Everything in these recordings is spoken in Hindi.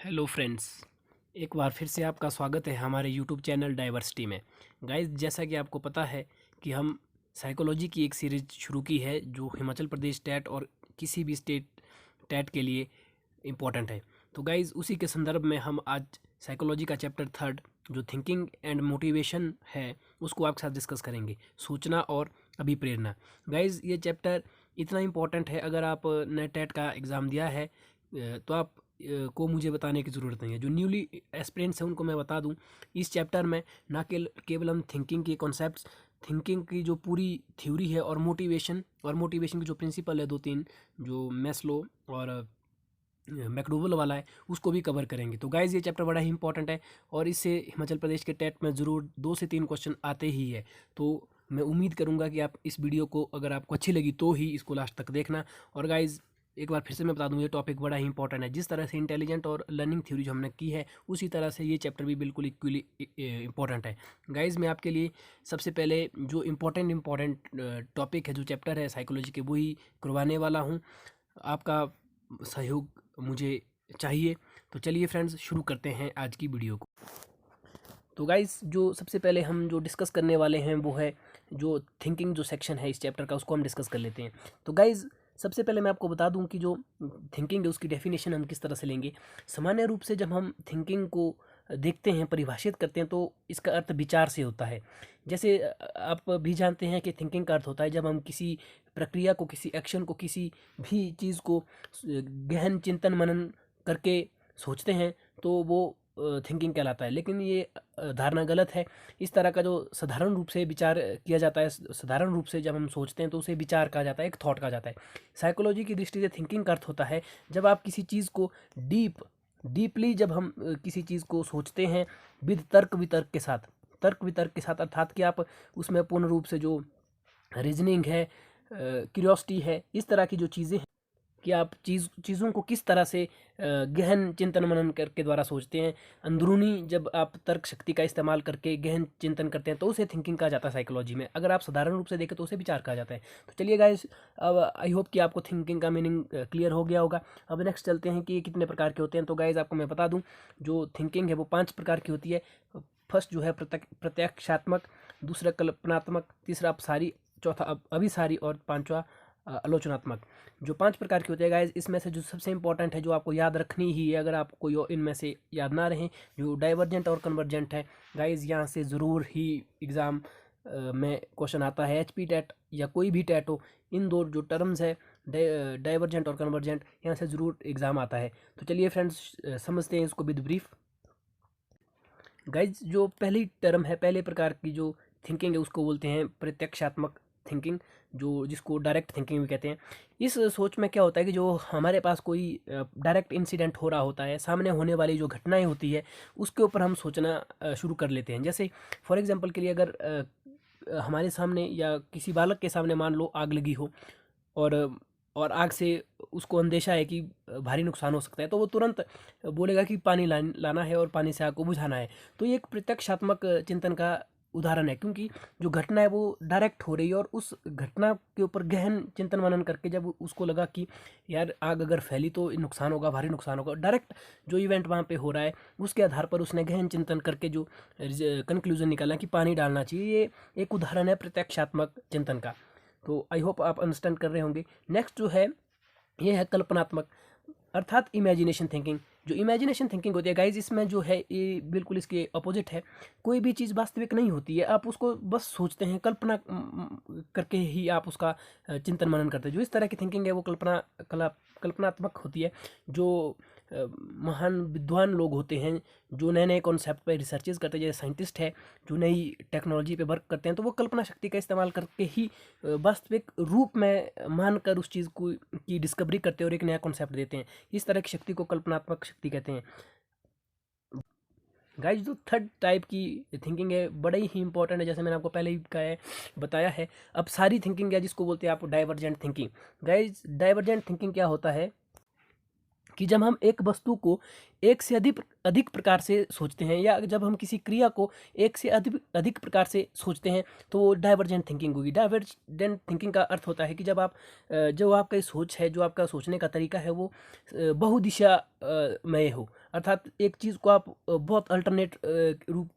हेलो फ्रेंड्स, एक बार फिर से आपका स्वागत है हमारे यूट्यूब चैनल डाइवर्सिटी में। गाइस, जैसा कि आपको पता है कि हम साइकोलॉजी की एक सीरीज शुरू की है जो हिमाचल प्रदेश टैट और किसी भी स्टेट टैट के लिए इम्पोर्टेंट है। तो गाइस, उसी के संदर्भ में हम आज साइकोलॉजी का चैप्टर 3 जो थिंकिंग एंड मोटिवेशन है उसको आपके साथ डिस्कस करेंगे, सोचना और अभिप्रेरणा। गाइस, ये चैप्टर इतना इम्पोर्टेंट है, अगर आप नेट टैट का एग्ज़ाम दिया है तो आप को मुझे बताने की ज़रूरत नहीं है। जो न्यूली एस्पिरेंट्स हैं उनको मैं बता दूं, इस चैप्टर में ना केवल हम थिंकिंग के कॉन्सेप्ट्स, थिंकिंग की जो पूरी थ्योरी है और मोटिवेशन की जो प्रिंसिपल है दो तीन, जो मैस्लो और मैकडोवल वाला है, उसको भी कवर करेंगे। तो गाइज, ये चैप्टर बड़ा ही इंपॉर्टेंट है और इससे हिमाचल प्रदेश के टेट में ज़रूर 2 से 3 क्वेश्चन आते ही है। तो मैं उम्मीद करूँगा कि आप इस वीडियो को, अगर आपको अच्छी लगी तो ही इसको लास्ट तक देखना। और गाइज़, एक बार फिर से मैं बता दूं, ये टॉपिक बड़ा ही इंपॉर्टेंट है। जिस तरह से इंटेलिजेंट और लर्निंग थ्योरी जो हमने की है, उसी तरह से ये चैप्टर भी बिल्कुल इक्वली इंपॉर्टेंट है। गाइज, मैं आपके लिए सबसे पहले जो इम्पोर्टेंट टॉपिक है, जो चैप्टर है साइकोलॉजी के, वही करवाने वाला हूँ। आपका सहयोग मुझे चाहिए। तो चलिए फ्रेंड्स, शुरू करते हैं आज की वीडियो को। तो गाइज, जो सबसे पहले हम जो डिस्कस करने वाले हैं वो है जो थिंकिंग जो सेक्शन है इस चैप्टर का, उसको हम डिस्कस कर लेते हैं। तो गाइज, सबसे पहले मैं आपको बता दूं कि जो थिंकिंग है उसकी डेफिनेशन हम किस तरह से लेंगे। सामान्य रूप से जब हम थिंकिंग को देखते हैं, परिभाषित करते हैं, तो इसका अर्थ विचार से होता है। जैसे आप भी जानते हैं कि थिंकिंग का अर्थ होता है जब हम किसी प्रक्रिया को, किसी एक्शन को, किसी भी चीज़ को गहन चिंतन मनन करके सोचते हैं, तो वो थिंकिंग कहलाता है। लेकिन ये धारणा गलत है। इस तरह का जो साधारण रूप से विचार किया जाता है, साधारण रूप से जब हम सोचते हैं तो उसे विचार कहा जाता है, एक थॉट कहा जाता है। साइकोलॉजी की दृष्टि से थिंकिंग का अर्थ होता है जब आप किसी चीज़ को डीपली जब हम किसी चीज़ को सोचते हैं विद तर्क वितर्क के साथ, अर्थात कि आप उसमें पूर्ण रूप से जो रीजनिंग है, क्यूरियोसिटी है, इस तरह की जो चीज़ें कि आप चीज़ों को किस तरह से गहन चिंतन मनन करके द्वारा सोचते हैं, अंदरूनी जब आप तर्क शक्ति का इस्तेमाल करके गहन चिंतन करते हैं, तो उसे थिंकिंग कहा जाता है साइकोलॉजी में। अगर आप साधारण रूप से देखें तो उसे विचार कहा जाता है। तो चलिए गाइस, अब आई होप कि आपको थिंकिंग का मीनिंग क्लियर हो गया होगा। अब नेक्स्ट चलते हैं कि ये कितने प्रकार के होते हैं। तो गाइस, आपको मैं बता दूँ, जो थिंकिंग है वो 5 प्रकार की होती है। फर्स्ट जो है प्रत्यक्षात्मक, दूसरा कल्पनात्मक, तीसरा अपसारी, चौथा अभिसारी और पांचवा आलोचनात्मक। जो 5 प्रकार की होती है गाइज, इसमें से जो सबसे इंपॉर्टेंट है, जो आपको याद रखनी ही है, अगर आपको कोई इनमें से याद ना रहे, जो डाइवर्जेंट और कन्वर्जेंट है। गाइज, यहाँ से ज़रूर ही एग्ज़ाम में क्वेश्चन आता है। HP टैट या कोई भी टैट हो, इन दो जो टर्म्स है, डाइवर्जेंट और कन्वर्जेंट, यहाँ से ज़रूर एग्ज़ाम आता है। तो चलिए फ्रेंड्स, समझते हैं इसको विद ब्रीफ। गाइज, जो पहली टर्म है, पहले प्रकार की जो थिंकिंग है, उसको बोलते हैं प्रत्यक्षात्मक थिंकिंग, जो जिसको डायरेक्ट थिंकिंग भी कहते हैं। इस सोच में क्या होता है कि जो हमारे पास कोई डायरेक्ट इंसिडेंट हो रहा होता है, सामने होने वाली जो घटनाएं होती है, उसके ऊपर हम सोचना शुरू कर लेते हैं। जैसे फॉर एग्जांपल के लिए, अगर हमारे सामने या किसी बालक के सामने मान लो आग लगी हो, और आग से उसको अंदेशा है कि भारी नुकसान हो सकता है, तो वो तुरंत बोलेगा कि पानी लाना है और पानी से आग को बुझाना है। तो ये एक प्रत्यक्षात्मक चिंतन का उदाहरण है, क्योंकि जो घटना है वो डायरेक्ट हो रही है, और उस घटना के ऊपर गहन चिंतन मनन करके जब उसको लगा कि यार आग अगर फैली तो नुकसान होगा, भारी नुकसान होगा, डायरेक्ट जो इवेंट वहाँ पे हो रहा है उसके आधार पर उसने गहन चिंतन करके जो कंक्लूजन निकाला कि पानी डालना चाहिए, ये एक उदाहरण है प्रत्यक्षात्मक चिंतन का। तो आई होप आप अंडरस्टैंड कर रहे होंगे। नेक्स्ट जो है, ये है कल्पनात्मक, अर्थात इमेजिनेशन थिंकिंग। जो इमेजिनेशन थिंकिंग होती है गाइज, इसमें जो है ये बिल्कुल इसके अपोजिट है। कोई भी चीज़ वास्तविक नहीं होती है, आप उसको बस सोचते हैं, कल्पना करके ही आप उसका चिंतन मनन करते हैं। जो इस तरह की थिंकिंग है वो कल्पनात्मक होती है। जो महान विद्वान लोग होते हैं, जो नए नए कॉन्सेप्ट पर रिसर्चेज करते हैं, जैसे साइंटिस्ट है जो नई टेक्नोलॉजी पे वर्क करते हैं, तो वो कल्पना शक्ति का इस्तेमाल करके ही वास्तविक रूप में मानकर उस चीज़ को की डिस्कवरी करते हैं और एक नया कॉन्सेप्ट देते हैं। इस तरह की शक्ति को कल्पनात्मक शक्ति कहते हैं। गाइज, जो थर्ड टाइप की थिंकिंग है बड़ा ही इंपॉर्टेंट है, जैसे मैंने आपको पहले ही बताया है। अब सारी थिंकिंग है जिसको बोलते हैं आप divergent thinking. Guys, divergent thinking क्या होता है कि जब हम एक वस्तु को एक से अधिक अधिक प्रकार से सोचते हैं, या जब हम किसी क्रिया को एक से अधिक अधिक प्रकार से सोचते हैं, तो वो डाइवर्जेंट थिंकिंग होगी। डाइवर्जेंट थिंकिंग का अर्थ होता है कि जब आप जो आपका सोच है, जो आपका सोचने का तरीका है, वो बहुदिशा मय हो। अर्थात एक चीज़ को आप बहुत अल्टरनेट रूप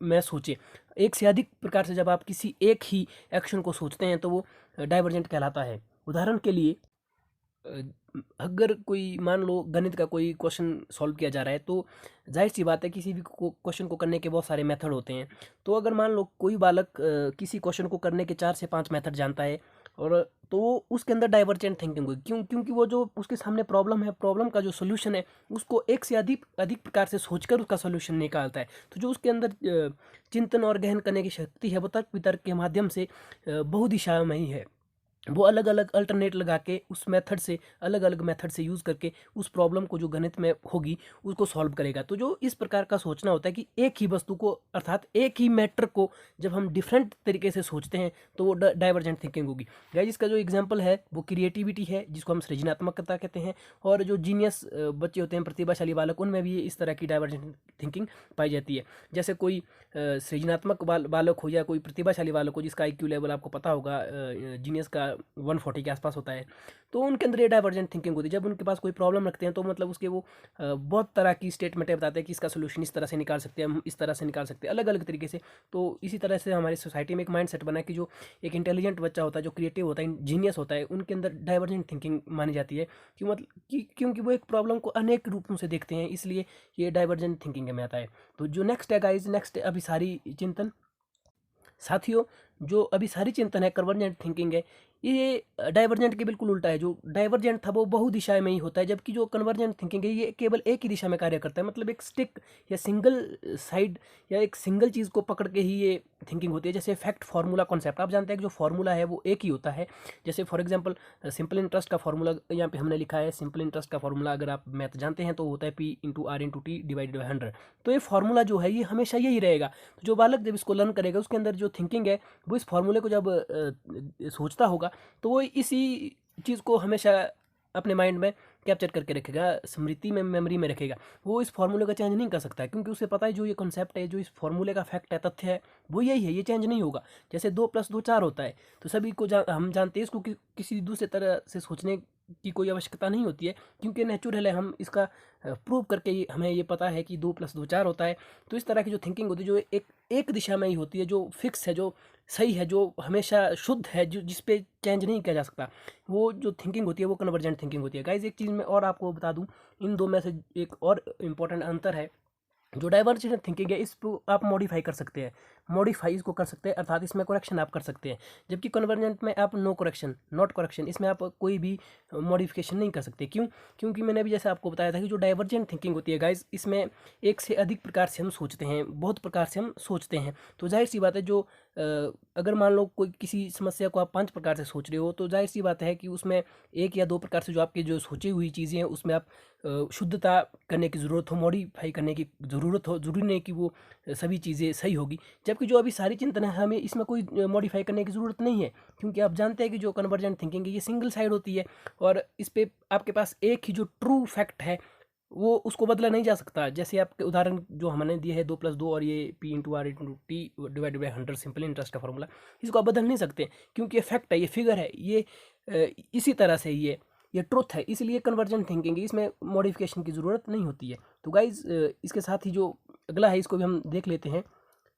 में सोचें। एक से अधिक प्रकार से जब आप किसी एक ही एक्शन को सोचते हैं, तो वो डाइवर्जेंट कहलाता है। उदाहरण के लिए, अ, अगर कोई मान लो गणित का कोई क्वेश्चन सॉल्व किया जा रहा है, तो जाहिर सी बात है किसी भी क्वेश्चन को करने के बहुत सारे मेथड होते हैं। तो अगर मान लो कोई बालक किसी क्वेश्चन को करने के 4 से 5 मेथड जानता है, और तो वो उसके अंदर डाइवर्जेंट थिंकिंग होगी। क्योंकि वो जो उसके सामने प्रॉब्लम है, प्रॉब्लम का जो सोल्यूशन है, उसको एक से अधिक अधिक प्रकार से सोचकर उसका सोल्यूशन निकालता है। तो जो उसके अंदर चिंतन और गहन करने की शक्ति है, वो तर्क वितर्क के माध्यम से बहुदिशाओं में ही है। वो अलग अलग अल्टरनेट लगा के, उस मेथड से, अलग अलग मेथड से यूज़ करके उस प्रॉब्लम को जो गणित में होगी उसको सॉल्व करेगा। तो जो इस प्रकार का सोचना होता है कि एक ही वस्तु को, अर्थात एक ही मैटर को जब हम डिफरेंट तरीके से सोचते हैं, तो वो डाइवर्जेंट थिंकिंग होगी। गाइस, इसका जो एग्जांपल है वो क्रिएटिविटी है, जिसको हम सृजनात्मकता कहते हैं। और जो जीनियस बच्चे होते हैं, प्रतिभाशाली बालक, उनमें भी इस तरह की डाइवर्जेंट थिंकिंग पाई जाती है। जैसे कोई सृजनात्मक बालक हो या कोई प्रतिभाशाली बालक हो, जिसका IQ लेवल आपको पता होगा जीनियस का 140 के आसपास होता है, तो उनके अंदर ये डाइवर्जेंट थिंकिंग होती है। जब उनके पास कोई प्रॉब्लम रखते हैं, तो मतलब उसके वो बहुत तरह की स्टेटमेंटें बताते हैं कि इसका सोल्यूशन इस तरह से निकाल सकते हैं, हम इस तरह से निकाल सकते हैं, अलग अलग तरीके से। तो इसी तरह से हमारी सोसाइटी में एक माइंड सेट बना है कि जो एक इंटेलिजेंट बच्चा होता है, जो क्रिएटिव होता है, जीनियस होता है, उनके अंदर डाइवर्जेंट थिंकिंग मानी जाती है। क्योंकि वो एक प्रॉब्लम को अनेक रूपों से देखते हैं, इसलिए ये डाइवर्जेंट थिंकिंग में आता है। तो जो नेक्स्ट है गाइज, नेक्स्ट अभिसारी चिंतन। साथियों, जो अभिसारी चिंतन है, कन्वर्जेंट थिंकिंग है, ये डाइवर्जेंट के बिल्कुल उल्टा है। जो डाइवर्जेंट था वो बहुदिशा में ही होता है, जबकि जो कन्वर्जेंट थिंकिंग है, ये केवल एक ही दिशा में कार्य करता है। मतलब एक स्टिक या सिंगल साइड या एक सिंगल चीज़ को पकड़ के ही ये थिंकिंग होती है। जैसे फैक्ट फार्मूला कॉन्सेप्ट, आप जानते हैं कि जो फार्मूला है वो एक ही होता है। जैसे फॉर एग्जांपल सिंपल इंटरेस्ट का फार्मूला यहाँ पे हमने लिखा है। सिंपल इंटरेस्ट का फार्मूला अगर आप मैथ जानते हैं, तो होता है P/R/T डिवाइडेड बाई 100। तो ये फार्मूला जो है, ये हमेशा यही रहेगा। तो जो बालक जब इसको लर्न करेगा, उसके अंदर जो थिंकिंग है, वो इस फार्मूले को जब सोचता होगा, तो वो इसी चीज़ को हमेशा अपने माइंड में कैप्चर करके रखेगा, स्मृति में, मेमोरी में रखेगा। वो इस फार्मूले का चेंज नहीं कर सकता है, क्योंकि उसे पता है जो ये कॉन्सेप्ट है, जो इस फार्मूले का फैक्ट है, तथ्य है, वो यही है, ये चेंज नहीं होगा। जैसे 2 + 2 4 होता है, तो सभी को हम जानते हैं इसको, किसी दूसरे तरह से सोचने की कोई आवश्यकता नहीं होती है, क्योंकि नेचुरल है। हम इसका प्रूव करके हमें ये पता है कि 2 + 2 4 होता है। तो इस तरह की जो थिंकिंग होती है, जो एक दिशा में ही होती है, जो फिक्स है, जो सही है, जो हमेशा शुद्ध है, जो जिस पे चेंज नहीं किया जा सकता, वो जो थिंकिंग होती है, वो कन्वर्जेंट थिंकिंग होती है। गाइज, एक चीज़ मैं और आपको बता दूं, इन दो में से एक और इम्पोर्टेंट अंतर है। जो डाइवर्जेंट थिंकिंग है, इसको आप मॉडिफाई कर सकते हैं, मॉडिफाई इसको कर सकते हैं, अर्थात इसमें करेक्शन आप कर सकते हैं। जबकि कन्वर्जेंट में आप नो करेक्शन, नॉट करेक्शन, इसमें आप कोई भी मॉडिफिकेशन नहीं कर सकते। क्यों? क्योंकि मैंने अभी जैसे आपको बताया था कि जो डाइवर्जेंट थिंकिंग होती है गाइज, इसमें एक से अधिक प्रकार से हम सोचते हैं, बहुत प्रकार से हम सोचते हैं। तो जाहिर सी बात है, जो अगर मान लो कोई किसी समस्या को आप 5 प्रकार से सोच रहे हो, तो जाहिर सी बात है कि उसमें 1 या 2 प्रकार से जो आपकी जो सोची हुई चीज़ें हैं, उसमें आप शुद्धता करने की ज़रूरत हो, मॉडिफाई करने की ज़रूरत हो। ज़रूरी नहीं कि वो सभी चीज़ें सही होगी। जबकि जो अभी सारी चिंतन है, हमें इसमें कोई मॉडिफाई करने की ज़रूरत नहीं है, क्योंकि आप जानते हैं कि जो कन्वर्जेंट थिंकिंग है, ये सिंगल साइड होती है, और इस पे आपके पास एक ही जो ट्रू फैक्ट है, वो उसको बदला नहीं जा सकता। जैसे आपके उदाहरण जो हमने दिए है, 2 + 2 और ये P/R/T divided by 100 simple interest का फॉर्मूला, इसको आप बदल नहीं सकते, क्योंकि ये फैक्ट है, ये फिगर है, ये इसी तरह से ये ट्रुथ है। इसलिए कन्वर्जेंट थिंकिंग है, इसमें मॉडिफिकेशन की ज़रूरत नहीं होती है। तो गाइज, इसके साथ ही जो अगला है, इसको भी हम देख लेते हैं,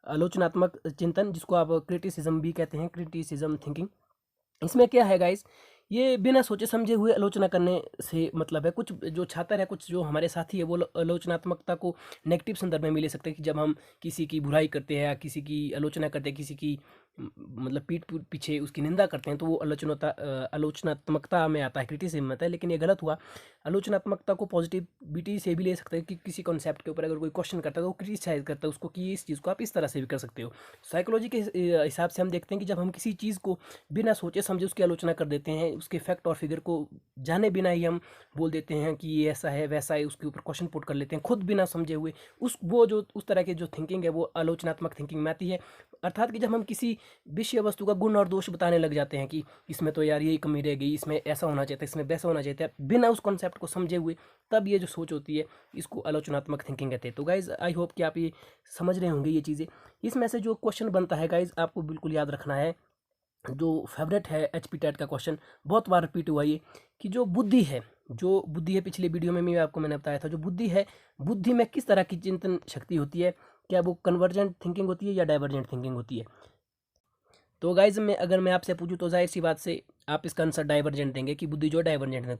आलोचनात्मक चिंतन, जिसको आप क्रिटिसिज्म भी कहते हैं, क्रिटिसिज्म थिंकिंग। इसमें क्या है गाइस, ये बिना सोचे समझे हुए आलोचना करने से मतलब है। कुछ जो छात्र है, कुछ जो हमारे साथी है, वो आलोचनात्मकता को नेगेटिव संदर्भ में भी ले सकते हैं, कि जब हम किसी की बुराई करते हैं या किसी की आलोचना करते हैं, किसी की मतलब पीछे उसकी निंदा करते हैं, तो वो आलोचनात्मकता में आता है, क्रिटिसिज्म में आता है। लेकिन ये गलत हुआ। आलोचनात्मकता को पॉजिटिविटी से भी ले सकते हैं, कि किसी कॉन्सेप्ट के ऊपर अगर कोई क्वेश्चन करता है, तो वो क्रिटिसाइज करता है उसको, कि इस चीज़ को आप इस तरह से भी कर सकते हो। साइकोलॉजी के हिसाब से हम देखते हैं कि जब हम किसी चीज़ को बिना सोचे समझे उसकी आलोचना कर देते हैं, उसके फैक्ट और फिगर को जाने बिना ही हम बोल देते हैं कि ये ऐसा है, वैसा है, उसके ऊपर क्वेश्चन पुट कर लेते हैं खुद बिना समझे हुए, उस तरह की जो थिंकिंग है, वो आलोचनात्मक थिंकिंग में आती है। अर्थात कि जब हम किसी विषय वस्तु का गुण और दोष बताने लग जाते हैं कि इसमें तो यार ये कमी रह गई, इसमें ऐसा होना चाहिए था, इसमें वैसा होना चाहिए था, बिना उस कॉन्सेप्ट को समझे हुए। तब ये जो सोच होती है इसको आलोचनात्मक थिंकिंग कहते हैं। तो गाइज आई होप कि आप ये समझ रहे होंगे ये चीज़ें। इसमें से जो क्वेश्चन बनता है गाइज, आपको बिल्कुल याद रखना है, जो फेवरेट है HP टेट का क्वेश्चन, बहुत बार रिपीट हुआ ये, कि जो बुद्धि है, पिछले वीडियो में मैंने बताया था, जो बुद्धि है, बुद्धि में किस तरह की चिंतन शक्ति होती है, क्या वो कन्वर्जेंट थिंकिंग होती है या डाइवर्जेंट थिंकिंग होती है। तो गाइज अगर मैं आपसे पूछूं तो जाहिर सी बात से आप इसका आंसर डाइवर्जेंट देंगे कि बुद्धि जो डाइवर्जेंट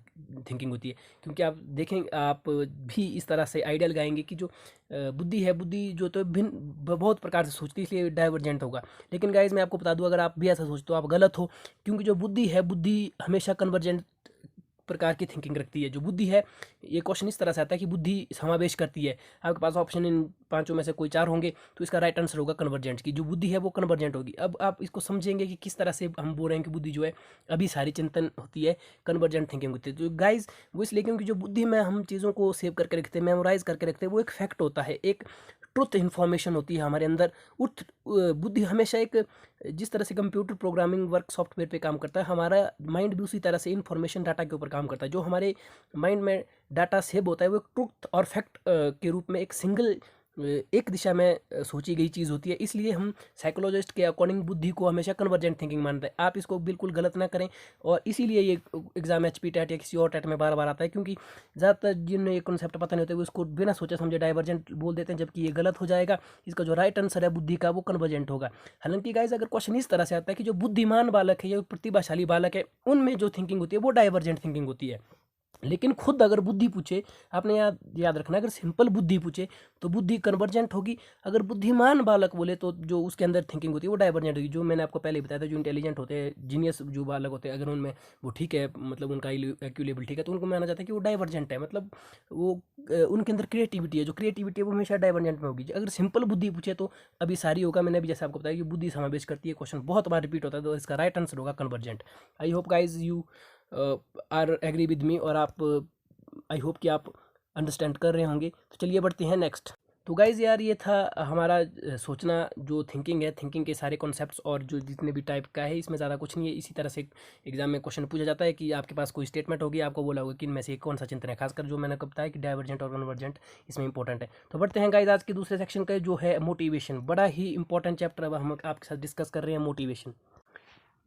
थिंकिंग होती है, क्योंकि आप देखेंगे, आप भी इस तरह से आइडिया लगाएंगे कि जो बुद्धि है, बुद्धि जो तो भिन्न बहुत प्रकार से सोचती है, इसलिए डाइवर्जेंट होगा। लेकिन गाइज मैं आपको बता दूं, अगर आप भी ऐसा सोचते हो आप गलत हो, क्योंकि जो बुद्धि है, बुद्धि हमेशा कन्वर्जेंट प्रकार की थिंकिंग रखती है। जो बुद्धि है, ये क्वेश्चन इस तरह से आता है कि बुद्धि समावेश करती है, आपके पास ऑप्शन इन पांचों में से कोई चार होंगे, तो इसका राइट आंसर होगा कन्वर्जेंट की, जो बुद्धि है वो कन्वर्जेंट होगी। अब आप इसको समझेंगे कि किस तरह से हम बोल रहे हैं कि बुद्धि जो है अभी सारी चिंतन होती है, कन्वर्जेंट थिंकिंग होती है। तो गाइज वो इसलिए क्योंकि जो बुद्धि में हम चीज़ों को सेव करके रखते हैं, मेमोराइज करके रखते हैं, वो एक फैक्ट होता है, एक ट्रुथ इन्फॉर्मेशन होती है हमारे अंदर। बुद्धि हमेशा एक, जिस तरह से कंप्यूटर प्रोग्रामिंग वर्क सॉफ्टवेयर पे काम करता है, हमारा माइंड भी उसी तरह से इन्फॉर्मेशन डाटा के ऊपर काम करता है। जो हमारे माइंड में डाटा सेव होता है वो ट्रुथ और फैक्ट के रूप में एक सिंगल, एक दिशा में सोची गई चीज़ होती है। इसलिए हम साइकोलॉजिस्ट के अकॉर्डिंग बुद्धि को हमेशा कन्वर्जेंट थिंकिंग मानते हैं। आप इसको बिल्कुल गलत ना करें, और इसीलिए ये एग्जाम HP टेट या किसी और टेट में बार बार आता है, क्योंकि ज़्यादातर जिन्हें ये कॉन्सेप्ट पता नहीं होते वो इसको बिना सोचे समझे डाइवर्जेंट बोल देते हैं, जबकि ये गलत हो जाएगा। इसका जो राइट आंसर है बुद्धि का, वो कन्वर्जेंट होगा। हालांकि गाइज अगर क्वेश्चन इस तरह से आता है कि जो बुद्धिमान बालक है या प्रतिभाशाली बालक है, उनमें जो थिंकिंग होती है वो डाइवर्जेंट थिंकिंग होती है। लेकिन खुद अगर बुद्धि पूछे, आपने याद रखना, अगर सिंपल बुद्धि पूछे तो बुद्धि कन्वर्जेंट होगी। अगर बुद्धिमान बालक बोले तो जो उसके अंदर थिंकिंग होती है वो डाइवर्जेंट होगी। जो मैंने आपको पहले बताया था, जो इंटेलिजेंट होते हैं, जीनियस जो बालक होते हैं, अगर उनमें वो ठीक है, मतलब उनका IQ लेवल ठीक है, तो उनको माना जाता है कि वो डाइवर्जेंट है, मतलब वो उनके अंदर क्रिएटिविटी है, जो क्रिएटिविटी है वो हमेशा डाइवर्जेंट में होगी। अगर सिंपल बुद्धि पूछे तो अभी सारी होगा। मैंने अभी जैसे आपको बताया कि बुद्धि समावेश करती है, क्वेश्चन बहुत बार रिपीट होता है, तो इसका राइट आंसर होगा convergent. I hope guys you are agree with me, और आप आई होप कि आप अंडरस्टैंड कर रहे होंगे। तो चलिए बढ़ते हैं नेक्स्ट। तो गाइज़ यार ये था हमारा सोचना, जो थिंकिंग है, थिंकिंग के सारे कॉन्सेप्ट्स और जो जितने भी टाइप का है, इसमें ज़्यादा कुछ नहीं है। इसी तरह से एग्जाम में क्वेश्चन पूछा जाता है कि आपके पास कोई स्टेटमेंट होगी, आपको बोला होगा कि इनमें से कौन सा चिंतन है, खासकर जो मैंने कब बताया कि डाइवर्जेंट और कन्वर्जेंट इसमें इंपॉर्टेंट है। तो बढ़ते हैं गाइज़ आज के दूसरे सेक्शन का, जो है मोटिवेशन। बड़ा ही इंपॉर्टेंट चैप्टर अब हम आपके साथ डिस्कस कर रहे हैं, मोटिवेशन।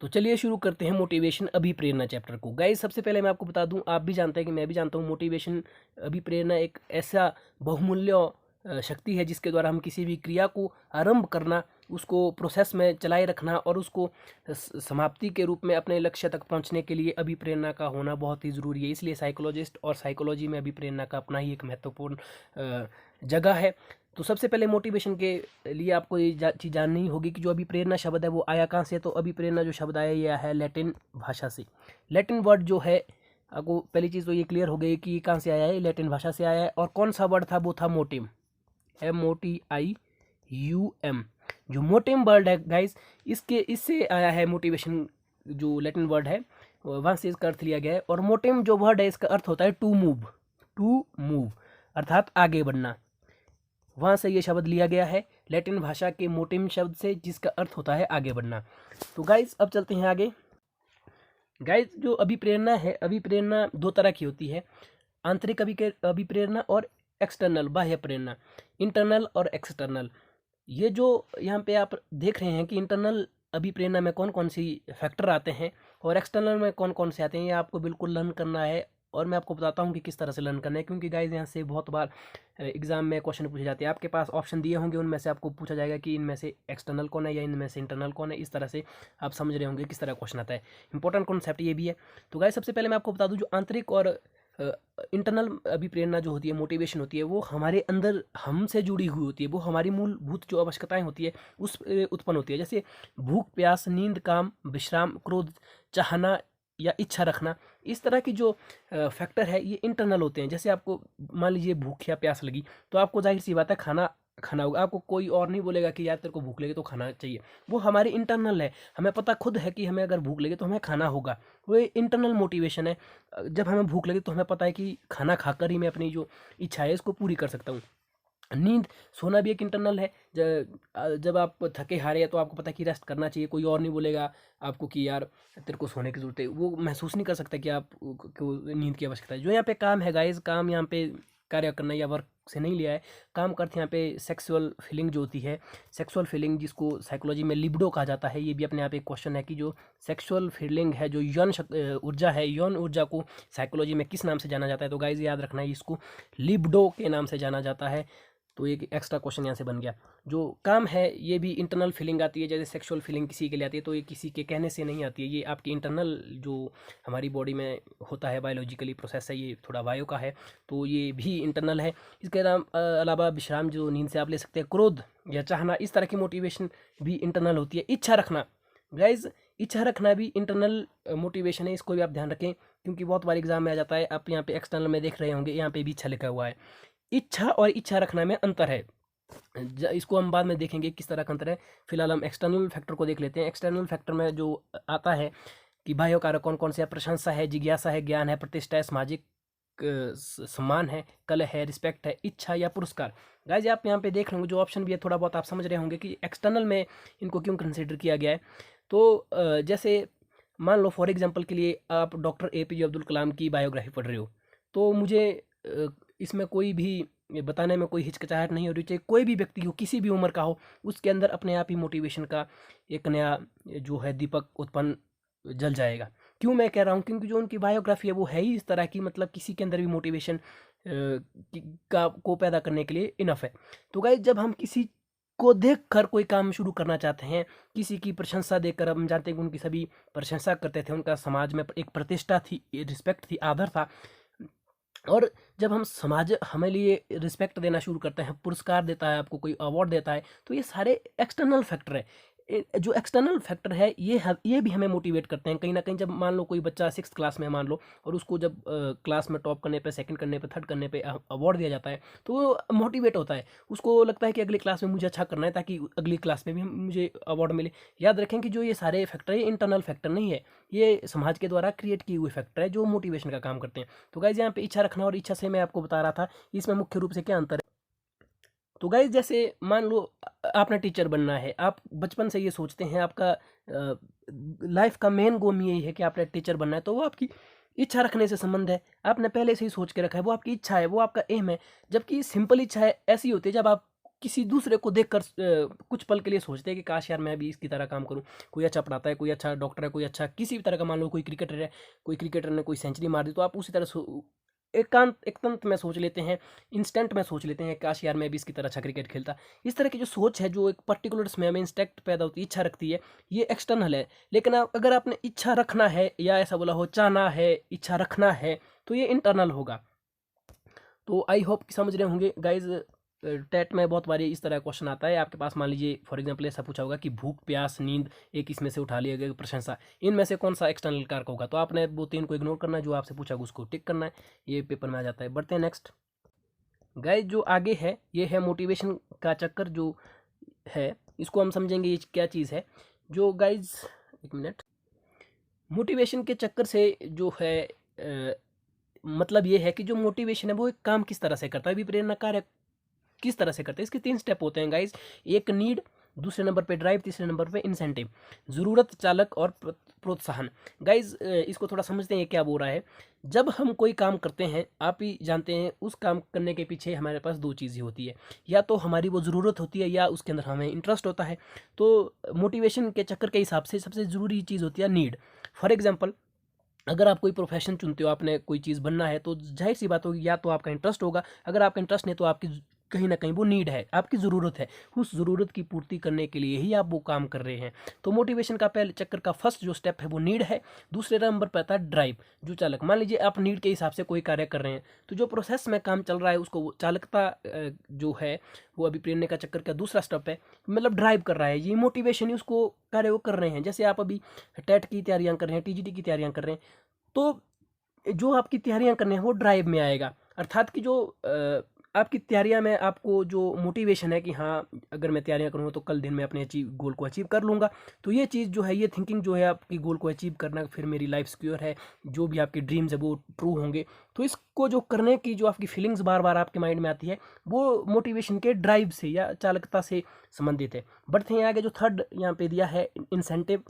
तो चलिए शुरू करते हैं मोटिवेशन अभिप्रेरणा चैप्टर को। गाइस सबसे पहले मैं आपको बता दूं, आप भी जानते हैं कि मैं भी जानता हूं, मोटिवेशन अभिप्रेरणा एक ऐसा बहुमूल्य शक्ति है जिसके द्वारा हम किसी भी क्रिया को आरंभ करना, उसको प्रोसेस में चलाए रखना और उसको समाप्ति के रूप में अपने लक्ष्य तक पहुंचने के लिए अभिप्रेरणा का होना बहुत ही ज़रूरी है। इसलिए साइकोलॉजिस्ट और साइकोलॉजी में अभिप्रेरणा का अपना ही एक महत्वपूर्ण जगह है। तो सबसे पहले मोटिवेशन के लिए आपको ये चीज़ जाननी होगी कि जो अभिप्रेरणा शब्द है वो आया कहाँ से। तो अभिप्रेरणा जो शब्द आया, ये आया है लैटिन भाषा से। लैटिन वर्ड जो है, आपको पहली चीज़ तो ये क्लियर हो गई कि कहाँ से आया है, लैटिन भाषा से आया है। और कौन सा वर्ड था, वो था मोटिव, MOTIUM। जो मोटिव वर्ड है गाइस, इससे आया है मोटिवेशन। जो लैटिन वर्ड है वहाँ से इसका अर्थ लिया गया है। और मोटिव जो वर्ड है, इसका अर्थ होता है टू मूव, अर्थात आगे बढ़ना। वहाँ से ये शब्द लिया गया है लैटिन भाषा के मोटिव शब्द से, जिसका अर्थ होता है आगे बढ़ना। तो गाइस अब चलते हैं आगे। गाइस जो अभिप्रेरणा है, अभिप्रेरणा दो तरह की होती है, आंतरिक अभिप्रेरणा और एक्सटर्नल बाह्य प्रेरणा, इंटरनल और एक्सटर्नल। ये जो यहाँ पे आप देख रहे हैं कि इंटरनल अभिप्रेरणा में कौन कौन सी फैक्टर आते हैं और एक्सटर्नल में कौन कौन से आते हैं, ये आपको बिल्कुल लर्न करना है। और मैं आपको बताता हूँ कि किस तरह से लर्न करना है, क्योंकि गाइस यहाँ से बहुत बार एग्जाम में क्वेश्चन पूछे जाते हैं। आपके पास ऑप्शन दिए होंगे, उनमें से आपको पूछा जाएगा कि इनमें से एक्सटर्नल कौन है या इनमें से इंटरनल कौन है। इस तरह से आप समझ रहे होंगे किस तरह क्वेश्चन आता है। इंपॉर्टेंट कॉन्सेप्ट ये भी है। तो गाइस सबसे पहले मैं आपको बता दूँ, जो आंतरिक और इंटरनल अभिप्रेरणा जो होती है, मोटिवेशन होती है, वो हमारे अंदर हमसे जुड़ी हुई होती है। वो हमारी मूलभूत जो आवश्यकताएं होती है उस उत्पन्न होती है, जैसे भूख, प्यास, नींद, काम, विश्राम, क्रोध, चाहना या इच्छा रखना। इस तरह की जो फैक्टर है ये इंटरनल होते हैं। जैसे आपको मान लीजिए भूख या प्यास लगी, तो आपको जाहिर सी बात है खाना होगा। आपको कोई और नहीं बोलेगा कि यार तेरे को भूख लगी तो खाना चाहिए, वो हमारी इंटरनल है। हमें पता खुद है कि हमें अगर भूख लगी तो हमें खाना होगा, वो इंटरनल मोटिवेशन है। जब हमें भूख लगी तो हमें पता है कि खाना खाकर ही मैं अपनी जो इच्छा है इसको पूरी कर सकता हूँ। नींद, सोना भी एक इंटरनल है। जब आप थके हारे हैं तो आपको पता है कि रेस्ट करना चाहिए, कोई और नहीं बोलेगा आपको कि यार तेरे को सोने की ज़रूरत है, वो महसूस नहीं कर सकता कि आप को नींद की आवश्यकता है। जो यहाँ पे काम है गाइज, काम यहाँ पे कार्य करना या वर्क से नहीं लिया है, काम करते यहाँ पे सेक्सुअल फीलिंग जो होती है, सेक्सुअल फीलिंग जिसको साइकोलॉजी में लिबिडो कहा जाता है, ये भी अपने आप एक क्वेश्चन है कि जो सेक्सुअल फीलिंग है, जो यौन ऊर्जा है, यौन ऊर्जा को साइकोलॉजी में किस नाम से जाना जाता है, तो गाइज याद रखना है इसको लिबिडो के नाम से जाना जाता है। तो एक एक्स्ट्रा क्वेश्चन यहाँ से बन गया। जो काम है ये भी इंटरनल फीलिंग आती है, जैसे सेक्सुअल फीलिंग किसी के लिए आती है, तो ये किसी के कहने से नहीं आती है, ये आपकी इंटरनल जो हमारी बॉडी में होता है बायोलॉजिकली प्रोसेस है, ये थोड़ा वायु का है, तो ये भी इंटरनल है। इसके अलावा विश्राम जो नींद से आप ले सकते हैं, क्रोध या चाहना, इस तरह की मोटिवेशन भी इंटरनल होती है। इच्छा रखना गाइज, इच्छा रखना भी इंटरनल मोटिवेशन है, इसको भी आप ध्यान रखें, क्योंकि बहुत बार एग्जाम में आ जाता है। आप यहाँ पे एक्सटर्नल में देख रहे होंगे, यहाँ पे भी इच्छा लिखा हुआ है। इच्छा और इच्छा रखना में अंतर है, इसको हम बाद में देखेंगे किस तरह का अंतर है। फिलहाल हम एक्सटर्नल फैक्टर को देख लेते हैं। एक्सटर्नल फैक्टर में जो आता है कि बाह्य कारक कौन कौन से हैं, प्रशंसा है, जिज्ञासा है, ज्ञान है, प्रतिष्ठा है, सामाजिक सम्मान है, कल है, रिस्पेक्ट है, इच्छा या पुरस्कार। गाइज आप यहाँ पे देख लेंगे जो ऑप्शन भी है, थोड़ा बहुत आप समझ रहे होंगे कि एक्सटर्नल में इनको क्यों कंसिडर किया गया है। तो जैसे मान लो फॉर एग्जांपल के लिए आप डॉक्टर APJ अब्दुल कलाम की बायोग्राफी पढ़ रहे हो, तो मुझे इसमें कोई भी बताने में कोई हिचकिचाहट नहीं हो रही चाहिए। कोई भी व्यक्ति हो, किसी भी उम्र का हो, उसके अंदर अपने आप ही मोटिवेशन का एक नया जो है दीपक उत्पन्न जल जाएगा। क्यों मैं कह रहा हूँ, क्योंकि जो उनकी बायोग्राफी है वो है ही इस तरह की, मतलब किसी के अंदर भी मोटिवेशन का को पैदा करने के लिए इनफ है। तो गाइस जब हम किसी को देख कर कोई काम शुरू करना चाहते हैं, किसी की प्रशंसा देखकर, हम जानते हैं कि उनकी सभी प्रशंसा करते थे, उनका समाज में एक प्रतिष्ठा थी, रिस्पेक्ट थी, आदर था। और जब हम समाज हमें लिए रिस्पेक्ट देना शुरू करते हैं, पुरस्कार देता है, आपको कोई अवार्ड देता है, तो ये सारे एक्सटर्नल फैक्टर है। जो एक्सटर्नल फैक्टर है ये भी हमें मोटिवेट करते हैं कहीं ना कहीं। जब मान लो कोई बच्चा 6th क्लास में मान लो, और उसको जब क्लास में टॉप करने पे, सेकंड करने पे, थर्ड करने पे अवार्ड दिया जाता है, तो वो मोटिवेट होता है, उसको लगता है कि अगली क्लास में मुझे अच्छा करना है ताकि अगली क्लास में भी मुझे अवार्ड मिले। याद रखें कि जो ये सारे फैक्टर है इंटरनल फैक्टर नहीं है, ये समाज के द्वारा क्रिएट किए हुए फैक्टर है जो मोटिवेशन का काम करते हैं। तो गाइज यहाँ पे इच्छा रखना और इच्छा से मैं आपको बता रहा था, इसमें मुख्य रूप से क्या अंतर है। तो गाइज जैसे मान लो आपने टीचर बनना है, आप बचपन से ये सोचते हैं, आपका लाइफ का मेन गोल यही है कि आपने टीचर बनना है, तो वो आपकी इच्छा रखने से संबंध है, आपने पहले से ही सोच के रखा है, वो आपकी इच्छा है, वो आपका एम है। जबकि सिंपल इच्छा है ऐसी होती है जब आप किसी दूसरे को देखकर कुछ पल के लिए सोचते हैं कि काश यार मैं भी इसकी तरह काम करूं। कोई अच्छा पढ़ाता है, कोई अच्छा डॉक्टर है, कोई अच्छा किसी भी तरह का, मान लो कोई क्रिकेटर है, कोई क्रिकेटर ने कोई सेंचुरी मार दी, तो आप उसी तरह एकांत में सोच लेते हैं, इंस्टेंट में सोच लेते हैं, काश यार मैं भी इसकी तरह अच्छा क्रिकेट खेलता। इस तरह की जो सोच है, जो एक पर्टिकुलर समय में इंस्टेंट पैदा होती है, इच्छा रखती है, ये एक्सटर्नल है। लेकिन अगर आपने इच्छा रखना है, या ऐसा बोला हो चाहना है, इच्छा रखना है, तो ये इंटरनल होगा। तो आई होप कि समझ रहे होंगे गाइज। टेट में बहुत बारी इस तरह क्वेश्चन आता है आपके पास, मान लीजिए फॉर एग्जांपल ऐसा पूछा होगा कि भूख, प्यास, नींद, एक इसमें से उठा लिया गया, प्रशंसा, इनमें से कौन सा एक्सटर्नल कारक होगा। तो आपने वो 3 को इग्नोर करना है, जो आपसे पूछा उसको टिक करना है, ये पेपर में आ जाता है। बढ़ते हैं नेक्स्ट गाइज। जो आगे है ये है मोटिवेशन का चक्कर जो है, इसको हम समझेंगे ये क्या चीज़ है। जो गाइज एक मिनट, मोटिवेशन के चक्कर से जो है मतलब ये है कि जो मोटिवेशन है वो एक काम किस तरह से करता है, भी प्रेरणा कार्य किस तरह से करते हैं। इसके 3 स्टेप होते हैं गाइज। एक नीड, दूसरे नंबर पे ड्राइव, तीसरे नंबर पे इंसेंटिव, ज़रूरत, चालक और प्रोत्साहन। गाइज इसको थोड़ा समझते हैं ये क्या बोल रहा है। जब हम कोई काम करते हैं, आप ही जानते हैं, उस काम करने के पीछे हमारे पास 2 चीज़ें होती है, या तो हमारी वो ज़रूरत होती है या उसके अंदर हमें इंटरेस्ट होता है। तो मोटिवेशन के चक्कर के हिसाब से सबसे ज़रूरी चीज़ होती है नीड। फॉर एग्जाम्पल अगर आप कोई प्रोफेशन चुनते हो, आपने कोई चीज़ बनना है, तो जाहिर सी बात होगी या तो आपका इंटरेस्ट होगा, अगर आपका इंटरेस्ट नहीं तो आपकी कहीं ना कहीं वो नीड है, आपकी ज़रूरत है, उस ज़रूरत की पूर्ति करने के लिए ही आप वो काम कर रहे हैं। तो मोटिवेशन का पहले चक्कर का फर्स्ट जो स्टेप है वो नीड है। दूसरे नंबर पर आता है ड्राइव, जो चालक। मान लीजिए आप नीड के हिसाब से कोई कार्य कर रहे हैं, तो जो प्रोसेस में काम चल रहा है उसको चालकता जो है वो अभी प्रेरणा का चक्कर का दूसरा स्टेप है, मतलब ड्राइव कर रहा है, ये मोटिवेशन ही उसको कार्य वो कर रहे हैं। जैसे आप अभी टेट की तैयारियाँ कर रहे हैं, TGT की तैयारियाँ कर रहे हैं, तो जो आपकी तैयारियां करने हैं वो ड्राइव में आएगा। अर्थात कि जो आपकी तैयारियां में आपको जो मोटिवेशन है कि हाँ अगर मैं तैयारियां करूँगा तो कल दिन में अपने गोल को अचीव कर लूँगा, तो ये चीज़ जो है, ये थिंकिंग जो है आपकी गोल को अचीव करना, फिर मेरी लाइफ सिक्योर है, जो भी आपके ड्रीम्स है वो ट्रू होंगे, तो इसको जो करने की जो आपकी फीलिंग्स बार बार आपके माइंड में आती है वो मोटिवेशन के ड्राइव से या चालकता से संबंधित है। बढ़ते हैं आगे, जो थर्ड यहाँ पे दिया है इंसेंटिव,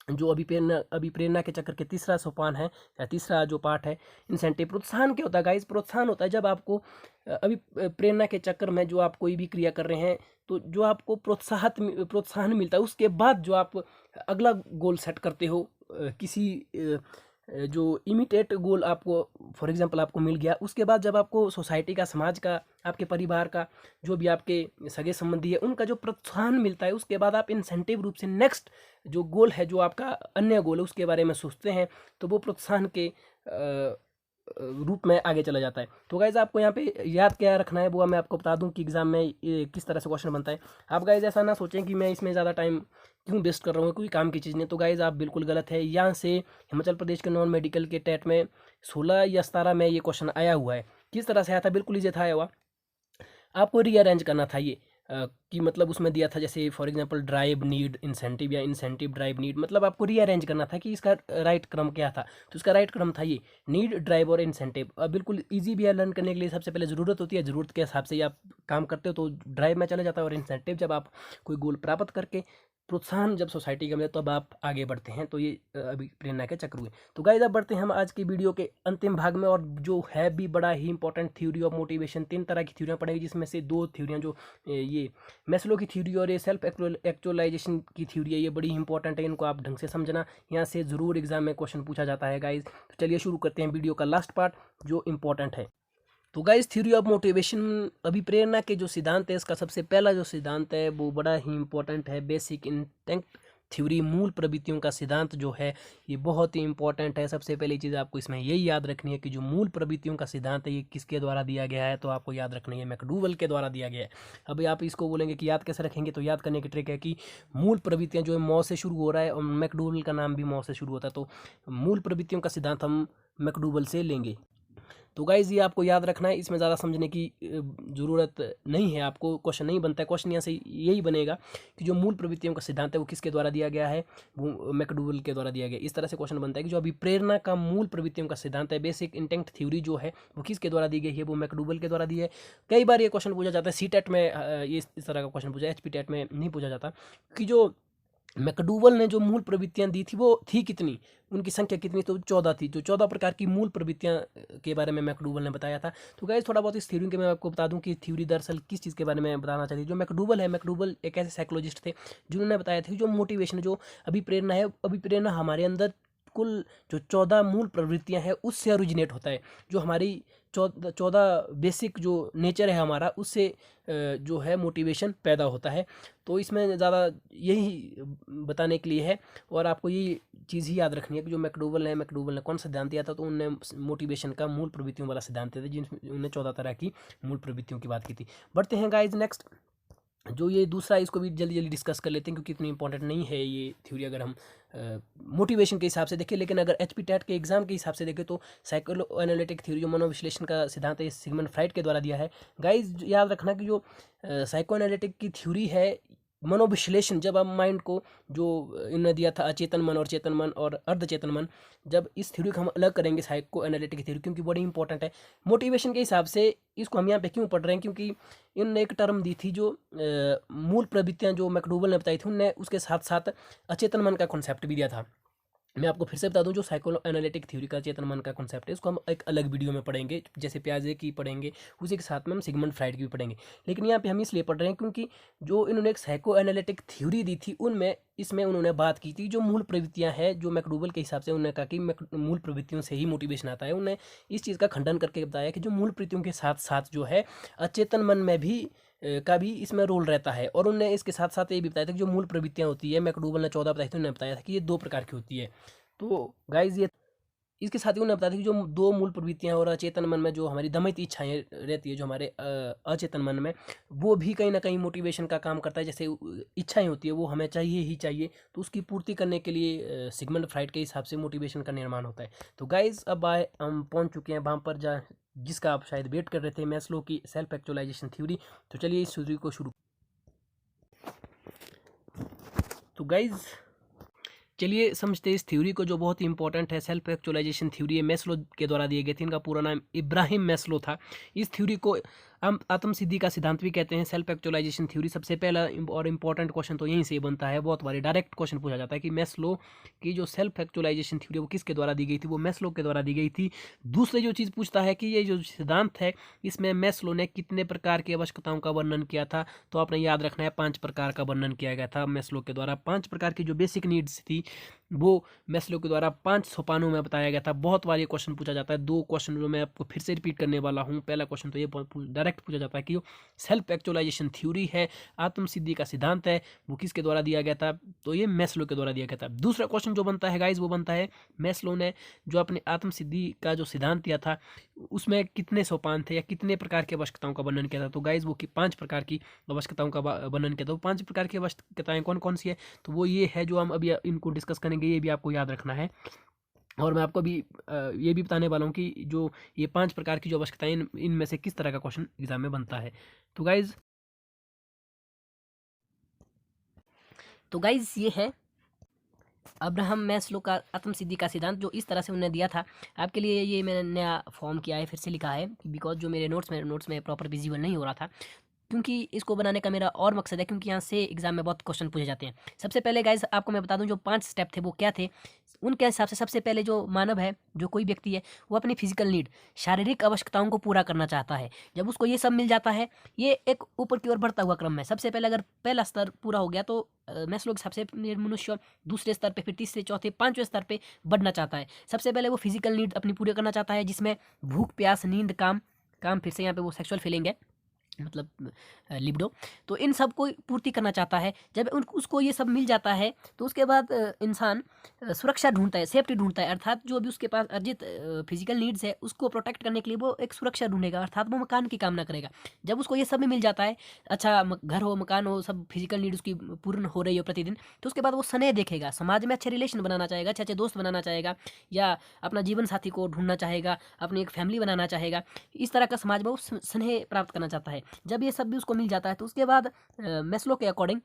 जो अभिप्रेरणा के चक्र के तीसरा सोपान है या तीसरा जो पार्ट है, इंसेंटिव। प्रोत्साहन क्या होता है गाइस? प्रोत्साहन होता है जब आपको अभी प्रेरणा के चक्कर में जो आप कोई भी क्रिया कर रहे हैं तो जो आपको प्रोत्साहन मिलता है, उसके बाद जो आप अगला गोल सेट करते हो, किसी जो इमीडिएट गोल आपको फॉर एग्जांपल आपको मिल गया, उसके बाद जब आपको सोसाइटी का, समाज का, आपके परिवार का, जो भी आपके सगे संबंधी है, उनका जो प्रोत्साहन मिलता है, उसके बाद आप इंसेंटिव रूप से नेक्स्ट जो गोल है, जो आपका अन्य गोल है, उसके बारे में सोचते हैं, तो वो प्रोत्साहन के रूप में आगे चला जाता है। तो गाइज आपको यहाँ पे याद क्या रखना है वो मैं आपको बता दूं कि एग्जाम में किस तरह से क्वेश्चन बनता है। आप गाइज ऐसा ना सोचें कि मैं इसमें ज़्यादा टाइम क्यों वेस्ट कर रहा हूँ, कोई काम की चीज़ नहीं। तो गाइज आप बिल्कुल गलत है। यहाँ से हिमाचल प्रदेश के नॉन मेडिकल के टेट में 16 या 17 में ये क्वेश्चन आया हुआ है। किस तरह से आया था? बिल्कुल ईजी था आया हुआ। आपको रीअरेंज करना था ये कि मतलब उसमें दिया था जैसे for example drive need incentive या इंसेंटिव ड्राइव नीड, मतलब आपको रीअरेंज करना था कि इसका राइट क्रम क्या था। तो इसका राइट क्रम था ये नीड, ड्राइव और इंसेंटिव। बिल्कुल इजी भी है लर्न करने के लिए। सबसे पहले ज़रूरत होती है, ज़रूरत के हिसाब से ही आप काम करते हो तो ड्राइव में चला जाता है, और इंसेंटिव जब आप कोई गोल प्राप्त करके प्रोत्साहन जब सोसाइटी का मिले तब आप आगे बढ़ते हैं। तो ये अभी प्रेरणा के चक्र हुए। तो गाइस अब बढ़ते हैं हम आज की वीडियो के अंतिम भाग में, और जो है भी बड़ा ही इंपॉर्टेंट थ्योरी ऑफ मोटिवेशन। 3 तरह की थ्योरियाँ पढ़ेगी, जिसमें से 2 थ्योरियाँ जो ये मैस्लो की थ्योरी और ये सेल्फ एक्चुअलाइजेशन की थ्योरी है, ये बड़ी इंपॉर्टेंट है। इनको आप ढंग से समझना, यहाँ से ज़रूर एग्जाम में क्वेश्चन पूछा जाता है गाइज। तो चलिए शुरू करते हैं वीडियो का लास्ट पार्ट जो इंपॉर्टेंट है। तो गाइस थ्योरी ऑफ मोटिवेशन, अभिप्रेरणा के जो सिद्धांत है, इसका सबसे पहला जो सिद्धांत है वो बड़ा ही इंपॉर्टेंट है। बेसिक इंटेंट थ्योरी, मूल प्रवृत्तियों का सिद्धांत जो है ये बहुत ही इंपॉर्टेंट है। सबसे पहली चीज़ आपको इसमें यही याद रखनी है कि जो मूल प्रवृत्तियों का सिद्धांत है ये किसके द्वारा दिया गया है, तो आपको याद रखना है मैकडूवल के द्वारा दिया गया है। अभी आप इसको बोलेंगे कि याद कैसे रखेंगे, तो याद करने की ट्रिक है कि मूल प्रवृत्तियाँ जो है मौ से शुरू हो रहा है और मैकडूवल का नाम भी मौ से शुरू होता है, तो मूल प्रवृत्तियों का सिद्धांत हम मैकडूवल से लेंगे। तो गाइज़ ये आपको याद रखना है, इसमें ज़्यादा समझने की ज़रूरत नहीं है, आपको क्वेश्चन नहीं बनता है। क्वेश्चन यहाँ से यही बनेगा कि जो मूल प्रवृत्तियों का सिद्धांत है वो किसके द्वारा दिया गया है, वो मैकडूवल के द्वारा दिया गया। इस तरह से क्वेश्चन बनता है कि जो अभी प्रेरणा का मूल प्रवृत्तियों का सिद्धांत है, बेसिक इंटेंट थ्योरी जो है वो किसके द्वारा दी गई है, वो मैकडूवल के द्वारा दी है। कई बार ये क्वेश्चन पूछा जाता है सी-टेट में, ये इस तरह का क्वेश्चन पूछा, HP टेट में नहीं पूछा जाता कि जो मैकडूवल ने जो मूल प्रवृत्तियां दी थी वो थी कितनी, उनकी संख्या कितनी, तो 14 थी। जो 14 प्रकार की मूल प्रवृत्तियां के बारे में मैकडूवल ने बताया था। तो गाइस थोड़ा बहुत इस थ्योरी के मैं आपको बता दूं कि थ्योरी दरअसल किस चीज़ के बारे में बताना चाहती है। जो मैकडूवल है, मैकडूवल एक ऐसे साइकोलॉजिस्ट थे जिन्होंने बताया था कि जो मोटिवेशन, जो अभिप्रेरणा है, अभिप्रेरणा हमारे अंदर कुल जो 14 मूल प्रवृत्तियां हैं उससे ओरिजिनेट होता है। जो हमारी 14 बेसिक जो नेचर है हमारा, उससे जो है मोटिवेशन पैदा होता है। तो इसमें ज़्यादा यही बताने के लिए है, और आपको ये चीज़ ही याद रखनी है कि जो मैकडूवल ने कौन सा सिद्धांत दिया था, तो उनने मोटिवेशन का मूल प्रवृत्तियों वाला सिद्धांत दिया था, जिनमें उन्होंने 14 तरह की मूल प्रवृत्तियों की बात की थी। बढ़ते हैं गाइज नेक्स्ट, जो ये दूसरा, इसको भी जल्दी जल्दी डिस्कस कर लेते हैं क्योंकि इतनी इंपॉर्टेंट नहीं है ये थ्योरी अगर हम मोटिवेशन के हिसाब से देखें। लेकिन अगर HP टेट के एग्जाम के हिसाब से देखें तो साइको एनालिटिक थ्योरी, जो मनोविश्लेषण का सिद्धांत है, सिगमंड फ्राइड के द्वारा दिया है। गाइज याद रखना कि जो साइको एनालिटिक की थ्योरी है, मनोविश्लेषण, जब आप माइंड को, जो इन्होंने दिया था अचेतन मन और चेतन मन और अर्धचेतन मन, जब इस थ्योरी को हम अलग करेंगे साइको एनालिटिक थ्योरी, क्योंकि बड़ी इंपॉर्टेंट है मोटिवेशन के हिसाब से। इसको हम यहाँ पे क्यों पढ़ रहे हैं, क्योंकि इन्होंने एक टर्म दी थी जो मूल प्रवृत्तियाँ जो मैकडूवल ने बताई थी, उनने उसके साथ साथ अचेतन मन का कॉन्सेप्ट भी दिया था। मैं आपको फिर से बता दूं, जो साइको एनालिटिक थ्योरी का चेतन मन का कॉन्सेप्ट है, इसको हम एक अलग वीडियो में पढ़ेंगे, जैसे प्याजे की पढ़ेंगे, उसी के साथ में हम सिगमंड फ्राइड की भी पढ़ेंगे। लेकिन यहाँ पे हम इसलिए पढ़ रहे हैं क्योंकि जो इन्होंने एक साइको एनालिटिक थ्योरी दी थी, उनमें इसमें उन्होंने बात की थी जो मूल प्रवृत्तियाँ हैं, जो मैकडूवल के हिसाब से उन्होंने कहा कि मूल प्रवृत्तियों से ही मोटिवेशन आता है। उन्होंने इस चीज़ का खंडन करके बताया कि जो मूल प्रवृत्तियों के साथ साथ जो है अचेतन मन में भी का भी इसमें रोल रहता है। और उन्होंने इसके साथ साथ ये भी बताया था कि जो मूल प्रवृत्तियाँ होती है, मैकडूवल ने 14 बताई थी, उन्होंने बताया था कि ये 2 प्रकार की होती है। तो गाइज ये इसके साथ ही उन्होंने बताया था कि जो 2 मूल प्रवृत्तियां और अचेतन मन में जो हमारी दमित इच्छाएं रहती है, जो हमारे अचेतन मन में, वो भी कहीं ना कहीं मोटिवेशन का काम करता है। जैसे इच्छाएं होती है वो हमें चाहिए ही चाहिए, तो उसकी पूर्ति करने के लिए सिगमंड फ्राइड के हिसाब से मोटिवेशन का निर्माण होता है। तो गाइज अब हम पहुंच चुके हैं वहाँ पर जिसका आप शायद वेट कर रहे थे, मैस्लो की सेल्फ एक्चुअलाइजेशन थ्योरी। तो चलिए इस थ्योरी को शुरू। तो गाइज चलिए समझते हैं इस थ्योरी को, जो बहुत ही इंपॉर्टेंट है। सेल्फ एक्चुअलाइजेशन थ्योरी है, मैस्लो के द्वारा दिए गए थे। इनका पूरा नाम इब्राहिम मैस्लो था। इस थ्योरी को हम आत्मसिद्धि का सिद्धांत भी कहते हैं। सेल्फ एक्चुअलाइजेशन थ्योरी, सबसे पहला और इंपॉर्टेंट क्वेश्चन तो यहीं से बनता है। बहुत बारी डायरेक्ट क्वेश्चन पूछा जाता है कि मैस्लो की जो सेल्फ एक्चुअलाइजेशन थ्योरी वो किसके द्वारा दी गई थी, वो मैस्लो के द्वारा दी गई थी। दूसरी जो चीज़ पूछता है कि ये जो सिद्धांत है, इसमें मैस्लो ने कितने प्रकार की आवश्यकताओं का वर्णन किया था। तो आपने याद रखना है 5 प्रकार का वर्णन किया गया था मैस्लो के द्वारा। 5 प्रकार की जो बेसिक नीड्स थी वो मैस्लो के द्वारा 5 सोपानों में बताया गया था। बहुत बार ये क्वेश्चन पूछा जाता है। 2 क्वेश्चन जो मैं आपको फिर से रिपीट करने वाला हूँ। पहला क्वेश्चन तो ये डायरेक्ट पूछा जाता है कि सेल्फ एक्चुअलाइजेशन थ्योरी है, आत्मसिद्धि का सिद्धांत है, वो किसके द्वारा दिया गया था। तो ये मैस्लो के द्वारा दिया गया था। दूसरा क्वेश्चन जो बनता है गाइज, वो बनता है मैस्लो ने जो अपने आत्मसिद्धि का जो सिद्धांत दिया था उसमें कितने सोपान थे या कितने प्रकार की आवश्यकताओं का वर्णन किया था। तो गाइज वो 5 प्रकार की आवश्यकताओं का वर्णन किया था। वो 5 प्रकार की आवश्यकताएं कौन कौन सी है, तो वो ये है जो हम अभी इनको डिस्कस करेंगे। ये भी आपको याद रखना है। और मैं आपको अभी ये भी बताने वाला हूँ कि जो ये 5 प्रकार की जो आवश्यकताएं इनमें से किस तरह का क्वेश्चन एग्जाम में बनता है। तो गाइज ये है अब्राहम मैस्लो का आत्मसिद्धि का सिद्धांत, जो इस तरह से उन्होंने दिया था। आपके लिए ये मैंने नया फॉर्म किया है, फिर से लिखा है, बिकॉज जो मेरे नोट्स में प्रॉपर विजिबल नहीं हो रहा था। क्योंकि इसको बनाने का मेरा और मकसद है, क्योंकि यहाँ से एग्जाम में बहुत क्वेश्चन पूछे जाते हैं। सबसे पहले गाइज आपको मैं बता दूं, जो 5 स्टेप थे वो क्या थे। उनके हिसाब से सबसे पहले जो मानव है, जो कोई व्यक्ति है, वो अपनी फिजिकल नीड, शारीरिक आवश्यकताओं को पूरा करना चाहता है। जब उसको ये सब मिल जाता है, ये एक ऊपर की ओर बढ़ता हुआ क्रम है। सबसे पहले अगर पहला स्तर पूरा हो गया तो मैस्लो के हिसाब से मनुष्य दूसरे स्तर पे, फिर तीसरे, चौथे, 5वें स्तर पे बढ़ना चाहता है। सबसे पहले वो फिजिकल नीड अपनी पूरी करना चाहता है, जिसमें भूख, प्यास, नींद, काम काम फिर से यहाँ पे वो सेक्सुअल फीलिंग है, मतलब लिबिडो। तो इन सब को पूर्ति करना चाहता है। जब उसको ये सब मिल जाता है तो उसके बाद इंसान सुरक्षा ढूंढता है, सेफ्टी ढूंढता है। अर्थात जो भी उसके पास अर्जित फिजिकल नीड्स है उसको प्रोटेक्ट करने के लिए वो एक सुरक्षा ढूंढेगा, अर्थात वो मकान की कामना करेगा। जब उसको ये सब भी मिल जाता है, अच्छा घर हो, मकान हो, सब फिजिकल नीड उसकी पूर्ण हो रही हो प्रतिदिन, तो उसके बाद वो स्नेह देखेगा, समाज में अच्छे रिलेशन बनाना चाहेगा, अच्छे अच्छे दोस्त बनाना चाहेगा, या अपना जीवन साथी को ढूंढना चाहेगा, अपनी एक फैमिली बनाना चाहेगा। इस तरह का समाज में वो स्नेह प्राप्त करना चाहता है। जब ये सब भी उसको मिल जाता है तो उसके बाद मैस्लो के अकॉर्डिंग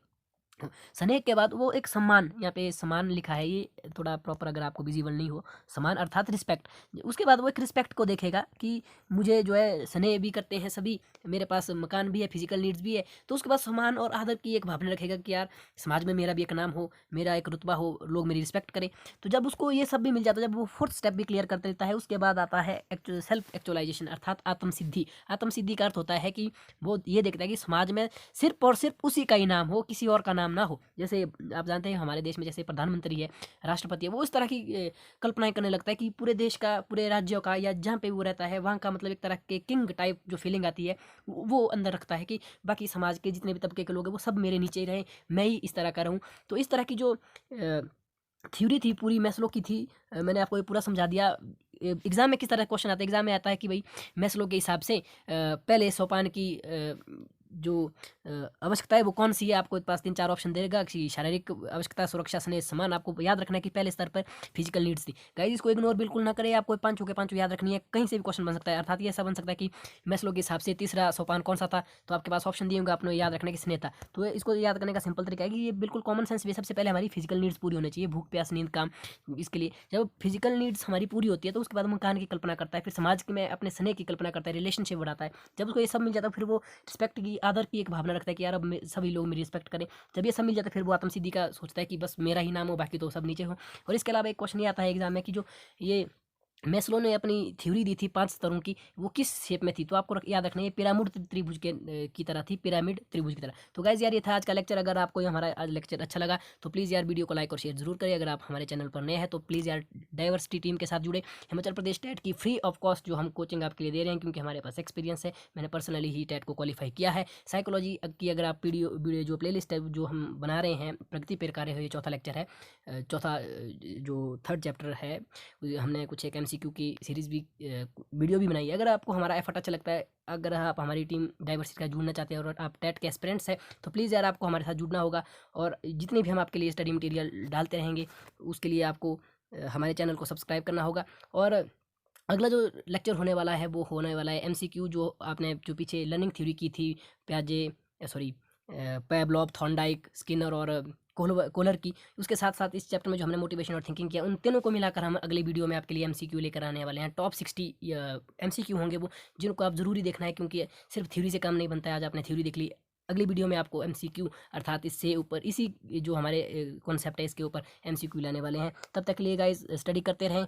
स्नेह के बाद वो एक सम्मान, यहाँ पे सम्मान लिखा है, ये थोड़ा प्रॉपर अगर आपको विजिबल नहीं हो, सम्मान अर्थात रिस्पेक्ट। उसके बाद वो एक रिस्पेक्ट को देखेगा कि मुझे जो है स्नेह भी करते हैं सभी, मेरे पास मकान भी है, फिजिकल नीड्स भी है। तो उसके बाद सम्मान और आदर की एक भावना रखेगा कि यार समाज में मेरा भी एक नाम हो, मेरा एक रुतबा हो, लोग मेरी रिस्पेक्ट करें। तो जब उसको ये सब भी मिल जाता है, जब वो 4th स्टेप भी क्लियर कर देता है, उसके बाद आता है सेल्फ एक्चुअलाइजेशन अर्थात आत्मसिद्धि। आत्मसिद्धि का अर्थ होता है कि वो ये देखता है कि समाज में सिर्फ और सिर्फ उसी का ही नाम हो, किसी और का नाम ना हो। जैसे आप जानते हैं हमारे देश में जैसे प्रधानमंत्री है, राष्ट्रपति है, वो इस तरह की कल्पनाएं करने लगता है कि पूरे देश का, पूरे राज्यों का, या जहाँ पे वो रहता है वहाँ का, मतलब एक तरह के किंग टाइप जो फीलिंग आती है वो अंदर रखता है कि बाकी समाज के जितने भी तबके के लोग हैं वो सब मेरे नीचे ही रहे, मैं ही इस तरह का रहूँ। तो इस तरह की जो थ्योरी थी पूरी मैस्लो की थी। मैंने आपको ये पूरा समझा दिया। एग्जाम में किस तरह क्वेश्चन आता है, एग्जाम में आता है कि भाई मैस्लो के हिसाब से पहले सोपान की जो आवश्यकता है वो कौन सी है। आपको पास 3-4 ऑप्शन देगा कि शारीरिक आवश्यकता, सुरक्षा, स्नेह, सम्मान। आपको याद रखना है कि पहले स्तर पर फिजिकल नीड्स थी। गाइस इसको इग्नोर बिल्कुल ना करें, आपको 5 के 5 याद रखनी है। कहीं से भी क्वेश्चन बन सकता है, अर्थात ये ऐसा बन सकता है कि मैस्लो के हिसाब से तीसरा सोपान कौन सा था, तो आपके पास ऑप्शन दिए होंगे, आपने याद रखना है कि स्नेह था। तो इसको याद करने का सिंपल तरीका है कि ये बिल्कुल कॉमन सेंस भी, सबसे पहले हमारी फिजिकल नीड्स पूरी होनी चाहिए, भूख, प्यास, नींद, काम। इसके लिए जब फिजिकल नीड्स हमारी पूरी होती है तो उसके बाद मकान की कल्पना करता है, फिर समाज में अपने स्नेह की कल्पना करता है, रिलेशनशिप बढ़ाता है। जब उसको ये सब मिल जाता है फिर वो रिस्पेक्ट की, आदर की एक भावना रखता है कि यार अब सभी लोग मेरी रिस्पेक्ट करें। जब ये सब मिल जाता है फिर वो आत्मसिद्धि का सोचता है कि बस मेरा ही नाम हो, बाकी तो सब नीचे हो। और इसके अलावा एक क्वेश्चन ये आता है एग्जाम में कि जो ये मैस्लो ने अपनी थ्योरी दी थी 5 स्तरों की, वो किस शेप में थी। तो आपको याद रखना है पिरामिड त्रिभुज के की तरह थी, पिरामिड त्रिभुज की तरह। तो गाइज यार ये था आज का लेक्चर। अगर आपको हमारा आज लेक्चर अच्छा लगा तो प्लीज़ यार वीडियो को लाइक और शेयर जरूर करें। अगर आप हमारे चैनल पर नए हैं तो प्लीज़ यार डाइवर्सिटी टीम के साथ जुड़े। हिमाचल प्रदेश टेट की फ्री ऑफ कॉस्ट जो हम कोचिंग आपके लिए दे रहे हैं, क्योंकि हमारे पास एक्सपीरियंस है, मैंने पर्सनली ही टेट को क्वालिफाई किया है। साइकोलॉजी की अगर आप वीडियो जो प्लेलिस्ट है जो हम बना रहे हैं, प्रगति पर कार्य है, ये 4था लेक्चर है, चौथा जो 3rd चैप्टर है, हमने कुछ एक MCQ की सीरीज़ भी वीडियो भी बनाई है। अगर आपको हमारा एफर्ट अच्छा लगता है, अगर आप हमारी टीम डाइवर्सिटी का जुड़ना चाहते हैं और आप टेट के एस्पिरेंट्स हैं, तो प्लीज़ यार आपको हमारे साथ जुड़ना होगा। और जितने भी हम आपके लिए स्टडी मटेरियल डालते रहेंगे उसके लिए आपको हमारे चैनल को सब्सक्राइब करना होगा। और अगला जो लेक्चर होने वाला है वो होने वाला है एमसीक्यू, जो आपने जो पीछे लर्निंग थ्योरी की थी प्याजे सॉरी पैवलोव, थॉर्नडाइक, स्किनर और कोलर की, उसके साथ साथ इस चैप्टर में जो हमने मोटिवेशन और थिंकिंग किया, उन तीनों को मिलाकर हम अगले वीडियो में आपके लिए एमसीक्यू लेकर आने वाले हैं। टॉप 60 एमसीक्यू होंगे वो, जिनको आप ज़रूरी देखना है, क्योंकि सिर्फ थ्योरी से काम नहीं बनता है। आज आपने थ्योरी देख ली, अगली वीडियो में आपको एमसीक्यू अर्थात इससे ऊपर इसी जो हमारे कॉन्सेप्ट है इसके ऊपर एमसीक्यू लाने वाले हैं। तब तक के लिए गाइज स्टडी करते रहें।